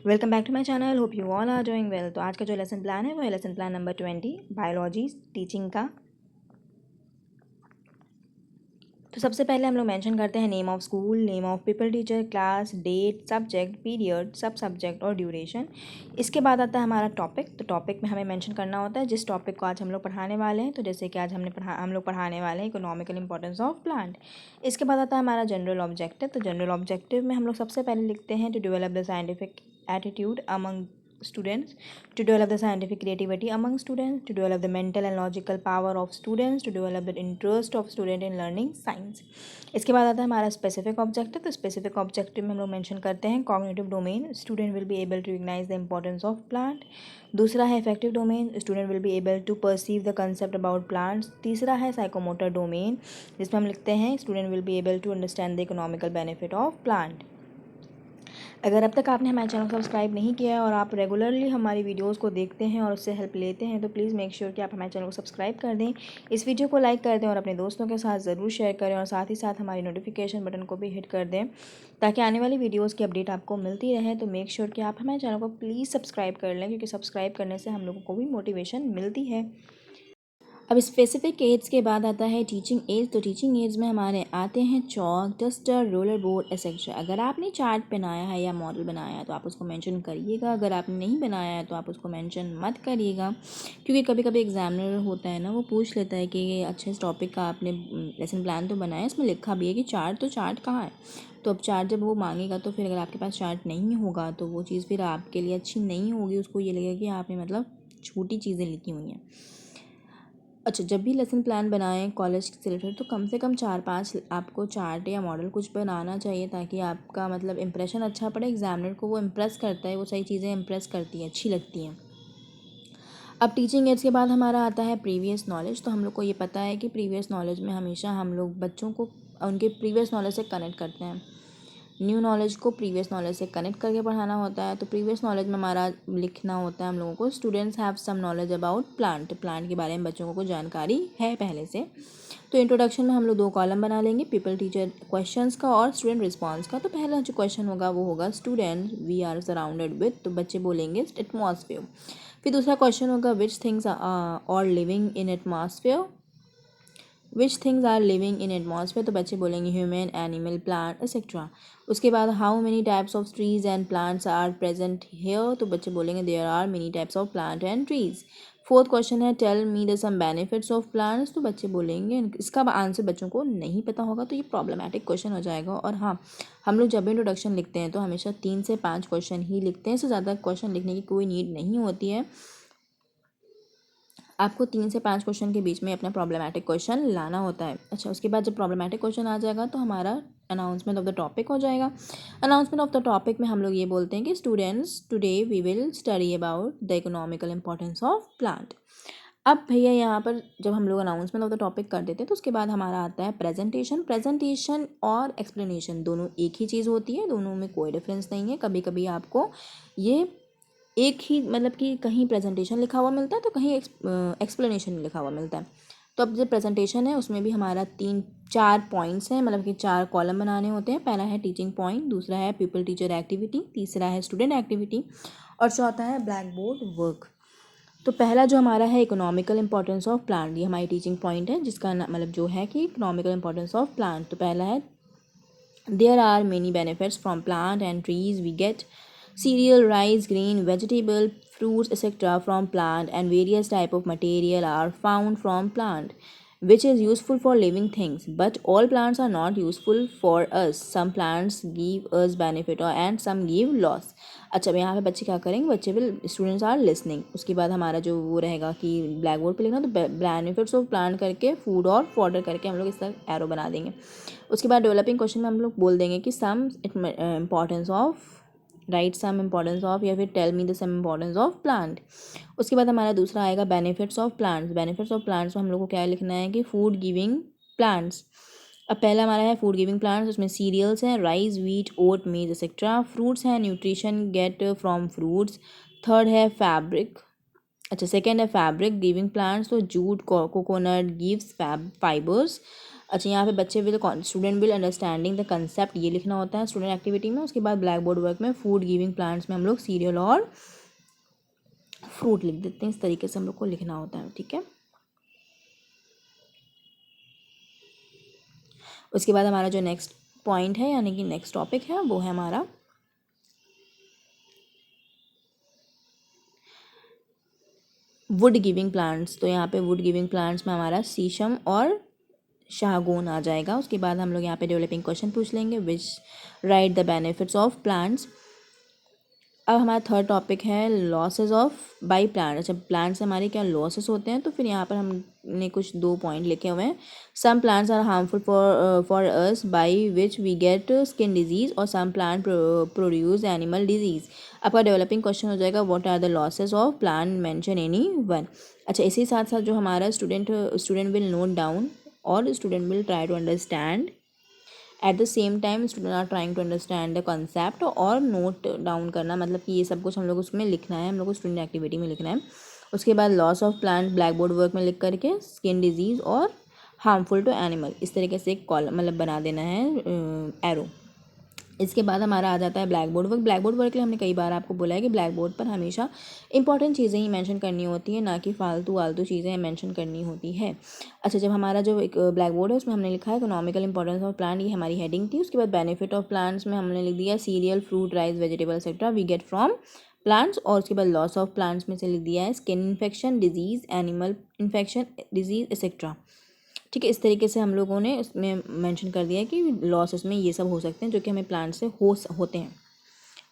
Welcome back to my channel. Hope you all are doing well. तो आज का जो लेसन प्लान है वो है lesson plan number 20 biology teaching का। तो सबसे पहले हम लोग मेंशन करते हैं name of school, name of people teacher, class, date, subject, period, सब सब्जेक्ट और ड्यूरेशन। इसके बाद आता है हमारा टॉपिक। तो टॉपिक में हमें मेंशन करना होता है जिस टॉपिक को आज हम लोग पढ़ाने वाले हैं। तो जैसे कि आज हम लोग पढ़ाने वाले हैं इकोनॉमिकल इंपॉर्टेंस ऑफ प्लांट। इसके बाद आता है हमारा जनरल ऑब्जेक्टिव। तो जनरल ऑब्जेक्टिव में हम लोग सबसे पहले लिखते हैं to develop the scientific attitude among students, to develop the scientific creativity among students, to develop the mental and logical power of students, to develop the interest of student in learning science। इसके बाद आता है हमारा specific objective. तो specific objective में हम लोग mention करते हैं cognitive domain, student will be able to recognise the importance of plant. दूसरा है effective domain, student will be able to perceive the concept about plants. तीसरा है साइकोमोटर डोमेन, जिसमें हम लिखते हैं student will be able to understand the economical benefit of plant. अगर अब तक आपने हमारे चैनल को सब्सक्राइब नहीं किया है और आप रेगुलरली हमारी वीडियोस को देखते हैं और उससे हेल्प लेते हैं तो प्लीज़ मेक श्योर कि आप हमारे चैनल को सब्सक्राइब कर दें, इस वीडियो को लाइक कर दें और अपने दोस्तों के साथ ज़रूर शेयर करें और साथ ही साथ हमारी नोटिफिकेशन बटन को भी हिट कर दें ताकि आने वाली वीडियोज़ की अपडेट आपको मिलती रहे। तो मेक श्योर कि आप हमारे चैनल को प्लीज़ सब्सक्राइब कर लें, क्योंकि सब्सक्राइब करने से हम लोगों को भी मोटिवेशन मिलती है। अब स्पेसिफिक एड्स के बाद आता है टीचिंग एड्स। तो टीचिंग एड्स में हमारे आते हैं chalk, duster, roller board etcetera. अगर आपने चार्ट बनाया है या मॉडल बनाया है तो आप उसको मेंशन करिएगा। अगर आपने नहीं बनाया है तो आप उसको मेंशन मत करिएगा, क्योंकि कभी कभी एग्जामिनर होता है ना, वो पूछ लेता है कि अच्छा इस टॉपिक का आपने लेसन प्लान तो बनाया, इसमें लिखा भी है कि चार्ट, तो चार्ट कहाँ है। तो अब चार्ट जब वो मांगेगा तो फिर अगर आपके पास चार्ट नहीं होगा तो वो चीज़ फिर आपके लिए अच्छी नहीं होगी। उसको ये लगेगा कि आपने मतलब छोटी चीज़ें लिखी हुई हैं। अच्छा, जब भी लेसन प्लान बनाएं कॉलेज से रिलेटेड तो कम से कम 4-5 आपको चार्ट या मॉडल कुछ बनाना चाहिए, ताकि आपका मतलब इंप्रेशन अच्छा पड़े। एग्जामिनर को वो इम्प्रेस करता है, वो सही चीज़ें इम्प्रेस करती हैं, अच्छी लगती हैं। अब टीचिंग एड्स के बाद हमारा आता है प्रीवियस नॉलेज। तो हम लोग को ये पता है कि प्रीवियस नॉलेज में हमेशा हम लोग बच्चों को उनके प्रीवियस नॉलेज से कनेक्ट करते हैं। न्यू नॉलेज को प्रीवियस नॉलेज से कनेक्ट करके पढ़ाना होता है। तो प्रीवियस नॉलेज में हमारा लिखना होता है हम लोगों को students have some knowledge about plant. Plant के बारे में बच्चों को जानकारी है पहले से। तो इंट्रोडक्शन में हम लोग 2 कॉलम बना लेंगे, पीपल टीचर क्वेश्चंस का और स्टूडेंट रिस्पॉन्स का। तो पहला जो क्वेश्चन होगा वो होगा student we are surrounded with, तो बच्चे बोलेंगे एटमॉस्फेयर। फिर दूसरा क्वेश्चन होगा which things are living in atmosphere, which things are living in atmosphere, तो बच्चे बोलेंगे ह्यूमन, एनिमल, प्लांट एक्सेट्रा। उसके बाद how many types of trees and plants are present here, तो बच्चे बोलेंगे there are many types of plant and trees. Fourth question है tell me the some benefits of plants, तो बच्चे बोलेंगे, इसका आंसर बच्चों को नहीं पता होगा तो ये प्रॉब्लमेटिक क्वेश्चन हो जाएगा। और हाँ, हम लोग जब भी इंट्रोडक्शन लिखते हैं तो हमेशा 3 से 5 क्वेश्चन ही लिखते हैं, इससे ज़्यादा क्वेश्चन लिखने की कोई नीड नहीं होती है। आपको 3 से 5 क्वेश्चन के बीच में अपना प्रॉब्लमेटिक क्वेश्चन लाना होता है। अच्छा, उसके बाद जब प्रॉब्लमेटिक क्वेश्चन आ जाएगा तो हमारा अनाउंसमेंट ऑफ द टॉपिक हो जाएगा। अनाउंसमेंट ऑफ द टॉपिक में हम लोग ये बोलते हैं कि students today we will study about the economical importance of plant. अब भैया यहाँ पर जब हम लोग अनाउंसमेंट ऑफ द टॉपिक कर देते हैं तो उसके बाद हमारा आता है प्रेजेंटेशन। प्रेजेंटेशन और एक्सप्लेनेशन दोनों एक ही चीज़ होती है, दोनों में कोई डिफरेंस नहीं है। कभी कभी आपको ये एक ही मतलब कि कहीं प्रेजेंटेशन लिखा हुआ मिलता है तो कहीं एक्सप्लेनेशन लिखा हुआ मिलता है। तो अब जो प्रेजेंटेशन है उसमें भी हमारा 3-4 पॉइंट्स हैं, मतलब कि 4 कॉलम बनाने होते हैं। पहला है टीचिंग पॉइंट, दूसरा है पीपल टीचर एक्टिविटी, तीसरा है स्टूडेंट एक्टिविटी और चौथा है ब्लैक बोर्ड वर्क। तो पहला जो हमारा है इकोनॉमिकल इंपॉर्टेंस ऑफ प्लांट, ये हमारी टीचिंग पॉइंट है जिसका मतलब जो है कि इकोनॉमिकल इंपॉर्टेंस ऑफ प्लांट। तो पहला है there are many benefits from plant and trees, we get cereal, rice, grain, vegetable, fruits, etc. from plant, and various type of material are found from plant, which is useful for living things. But all plants are not useful for us. Some plants give us benefit and some give loss. अच्छा, अब यहाँ पे बच्चे क्या करेंगे, बच्चे will students are listening. उसके बाद हमारा जो वो रहेगा कि ब्लैक बोर्ड पे लिखना, तो बेनिफिट्स ऑफ प्लांट करके फूड और फॉडर करके हम लोग इस तरह एरो बना देंगे। उसके बाद डेवलपिंग क्वेश्चन में हम लोग बोल देंगे कि some importance of, right some importance of, या फिर tell me the some importance of plant. उसके बाद हमारा दूसरा आएगा benefits of plants. Benefits of plants में हम लोग को क्या लिखना है कि फूड गिविंग प्लांट्स। अब पहला हमारा है फूड गिविंग प्लांट्स, उसमें सीरियल्स हैं, राइस, व्हीट, ओट, मेज एक्सेट्रा। फ्रूट्स हैं, nutrition gate from fruits. Third है फैब्रिक, अच्छा सेकेंड है फैब्रिक गिविंग प्लांट्स, तो जूट, कोकोनट गिव्स फाइबर्स। अच्छा, यहाँ पे बच्चे student will understanding the concept ये लिखना होता है स्टूडेंट एक्टिविटी में। उसके बाद ब्लैक बोर्ड वर्क में फूड गिविंग प्लांट्स में हम लोग सीरियल और फ्रूट लिख देते हैं। इस तरीके से हम लोग को लिखना होता है, ठीक है। उसके बाद हमारा जो नेक्स्ट पॉइंट है यानी कि नेक्स्ट टॉपिक है वो है हमारा वुड गिविंग प्लांट्स। तो यहाँ पे वुड गिविंग प्लांट्स में हमारा शीशम और शाहगोन आ जाएगा। उसके बाद हम लोग यहाँ पे डेवलपिंग क्वेश्चन पूछ लेंगे, which write the benefits of plants. अब हमारा थर्ड टॉपिक है लॉसेस ऑफ बाई प्लांट। अच्छा, प्लांट से हमारे क्या लॉसेस होते हैं, तो फिर यहाँ पर हमने कुछ 2 पॉइंट लिखे हुए हैं। Some plants are harmful for us by which we get skin disease और some plant produce animal disease. आपका डेवलपिंग क्वेश्चन हो जाएगा what are the losses of plant, mention any one. अच्छा, इसी साथ साथ जो हमारा स्टूडेंट विल नोट डाउन और student will try to understand. At the same time student are trying to understand the concept और नोट डाउन करना, मतलब कि ये सब कुछ हम लोग उसमें लिखना है, हम लोग को स्टूडेंट एक्टिविटी में लिखना है। उसके बाद loss of plant black board work में लिख करके स्किन डिजीज़ और हार्मफुल टू एनिमल इस तरीके से एक कॉलम मतलब बना देना है एरो। इसके बाद हमारा आ जाता है black board work. Black board work के लिए हमने कई बार आपको बोला है कि ब्लैक बोर्ड पर हमेशा इंपॉर्टेंट चीज़ें ही मेंशन करनी होती है, ना कि फालतू आलतू चीज़ें मेंशन करनी होती है। अच्छा, जब हमारा जो एक ब्लैक बोर्ड है उसमें हमने लिखा है इकोनॉमिकल इंपॉर्टेंस ऑफ प्लांट, ये हमारी हेडिंग थी। उसके बाद बेनिफिट ऑफ प्लांट्स में हमने लिख दिया cereal, fruit, rice, vegetable etcetera we get from plants. और उसके बाद लॉस ऑफ प्लांट्स में से लिख दिया है skin infection, disease, animal infection, disease etcetera. ठीक है, इस तरीके से हम लोगों ने इसमें मेंशन कर दिया है कि लॉसेस में ये सब हो सकते हैं जो कि हमें प्लांट से होते हैं।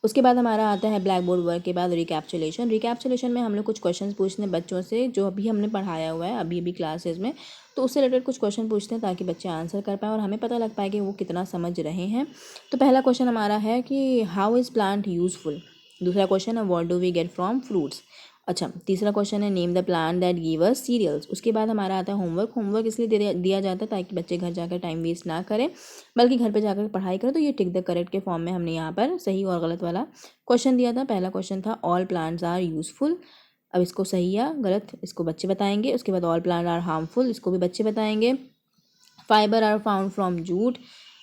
उसके बाद हमारा आता है ब्लैक बोर्ड वर्क के बाद रिकैप्चुलेशन। रिकैप्चुलेशन में हम लोग कुछ क्वेश्चंस पूछते हैं बच्चों से जो अभी हमने पढ़ाया हुआ है अभी क्लासेस में, तो उससे रिलेटेड कुछ क्वेश्चन पूछते हैं ताकि बच्चे आंसर कर पाएँ और हमें पता लग पाए कि वो कितना समझ रहे हैं। तो पहला क्वेश्चन हमारा है कि हाउ इज़ प्लांट यूजफुल। दूसरा क्वेश्चन है what do we get from fruits. अच्छा, तीसरा क्वेश्चन है name the plant that give us cereals. उसके बाद हमारा आता है होमवर्क। होमवर्क इसलिए दिया जाता है ताकि बच्चे घर जाकर टाइम वेस्ट ना करें बल्कि घर पे जाकर पढ़ाई करें। तो ये टिक द करेक्ट के फॉर्म में हमने यहाँ पर सही और गलत वाला क्वेश्चन दिया था। पहला क्वेश्चन था ऑल प्लांट्स आर यूजफुल। अब इसको सही या गलत इसको बच्चे बताएंगे। उसके बाद ऑल प्लांट आर हार्मफुल, इसको भी बच्चे बताएंगे। Fibre are found from jute,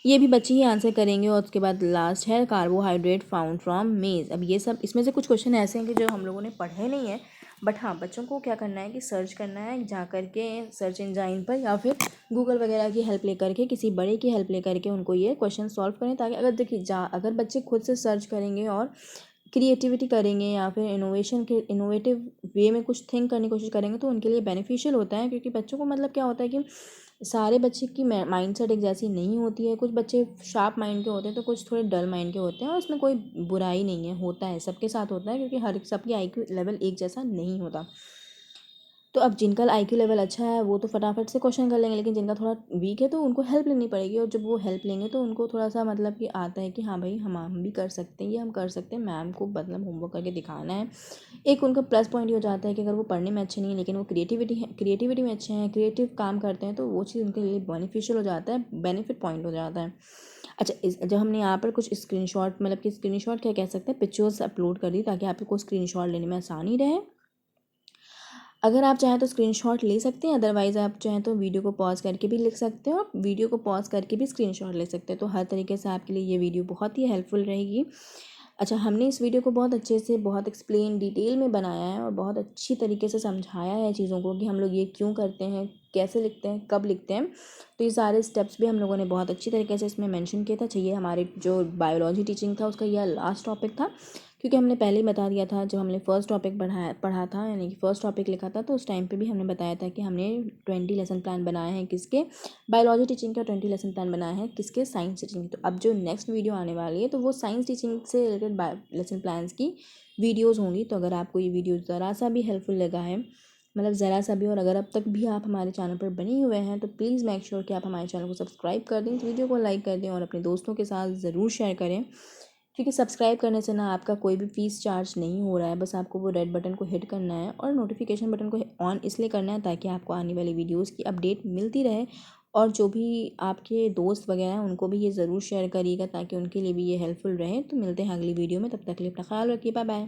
ये भी बच्चे ही आंसर करेंगे। और उसके बाद लास्ट है कार्बोहाइड्रेट फाउंड फ्रॉम मेज। अब ये सब इसमें से कुछ क्वेश्चन ऐसे हैं कि जो हम लोगों ने पढ़े नहीं है, बट हाँ बच्चों को क्या करना है कि सर्च करना है जा करके सर्च इंजाइन पर या फिर गूगल वगैरह की हेल्प लेकर के, किसी बड़े की हेल्प लेकर के उनको ये क्वेश्चन सॉल्व करें। ताकि अगर देखिए अगर बच्चे खुद से सर्च करेंगे और क्रिएटिविटी करेंगे या फिर इनोवेटिव वे में कुछ थिंक करने की कोशिश करेंगे तो उनके लिए बेनिफिशियल होता है। क्योंकि बच्चों को मतलब क्या होता है कि सारे बच्चे की माइंड सेट एक जैसी नहीं होती है। कुछ बच्चे शार्प माइंड के होते हैं तो कुछ थोड़े डल माइंड के होते हैं और इसमें कोई बुराई नहीं है, होता है सबके साथ होता है क्योंकि हर सबकी आईक्यू लेवल एक जैसा नहीं होता। तो अब जिनका आईक्यू लेवल अच्छा है वो तो फटाफट से क्वेश्चन कर लेंगे, लेकिन जिनका थोड़ा वीक है तो उनको हेल्प लेनी पड़ेगी। और जब वो हेल्प लेंगे तो उनको थोड़ा सा मतलब कि आता है कि हाँ भाई हम भी कर सकते हैं, ये हम कर सकते हैं, मैम को मतलब होमवर्क करके दिखाना है। एक उनका प्लस पॉइंट ये हो जाता है कि अगर वो पढ़ने में अच्छे नहीं है लेकिन वो क्रिएटिविटी में अच्छे हैं, क्रिएटिव काम करते हैं, तो वो चीज़ उनके लिए बेनिफिशियल हो जाता है, बेनिफिट पॉइंट हो जाता है। अच्छा, जब हमने यहाँ पर कुछ स्क्रीनशॉट मतलब कि स्क्रीनशॉट क्या कह सकते हैं, पिक्चर्स अपलोड कर दी ताकि आपको स्क्रीनशॉट लेने में आसानी रहे। अगर आप चाहें तो स्क्रीनशॉट ले सकते हैं, अदरवाइज़ आप चाहें तो वीडियो को पॉज करके भी लिख सकते हो, आप वीडियो को पॉज करके भी स्क्रीनशॉट ले सकते हैं। तो हर तरीके से आपके लिए ये वीडियो बहुत ही हेल्पफुल रहेगी। अच्छा, हमने इस वीडियो को बहुत अच्छे से बहुत एक्सप्लेन डिटेल में बनाया है और बहुत अच्छी तरीके से समझाया है चीज़ों को कि हम लोग ये क्यों करते हैं, कैसे लिखते हैं, कब लिखते हैं। तो ये सारे स्टेप्स भी हम लोगों ने बहुत अच्छी तरीके से इसमें मेंशन किया था। चाहिए हमारे जो बायोलॉजी टीचिंग था उसका यह लास्ट टॉपिक था, क्योंकि हमने पहले ही बता दिया था जब हमने फर्स्ट टॉपिक पढ़ा था यानी कि फर्स्ट टॉपिक लिखा था, तो उस टाइम पे भी हमने बताया था कि हमने 20 लेसन प्लान बनाए हैं किसके, बायोलॉजी टीचिंग का 20 लेसन प्लान बनाए हैं किसके, साइंस टीचिंग। तो अब जो नेक्स्ट वीडियो आने वाली है तो वो साइंस टीचिंग से रिलेटेड लेसन प्लान्स की वीडियोज़ होंगी। तो अगर आपको ये वीडियो ज़रा सा भी हेल्पफुल लगा है, मतलब ज़रा सा भी, और अगर अब तक भी आप हमारे चैनल पर बने हुए हैं तो प्लीज़ मेक श्योर कि आप हमारे चैनल को सब्सक्राइब कर दें, इस वीडियो को लाइक कर दें और अपने दोस्तों के साथ ज़रूर शेयर करें। क्योंकि सब्सक्राइब करने से ना आपका कोई भी फ़ीस चार्ज नहीं हो रहा है, बस आपको वो रेड बटन को हिट करना है और नोटिफिकेशन बटन को ऑन इसलिए करना है ताकि आपको आने वाली वीडियोज़ की अपडेट मिलती रहे। और जो भी आपके दोस्त वगैरह हैं उनको भी ये ज़रूर शेयर करिएगा ताकि उनके लिए भी ये हेल्पफुल रहे। तो मिलते हैं अगली वीडियो में, तब तक के लिए अपना ख्याल रखिए, बाय बाय।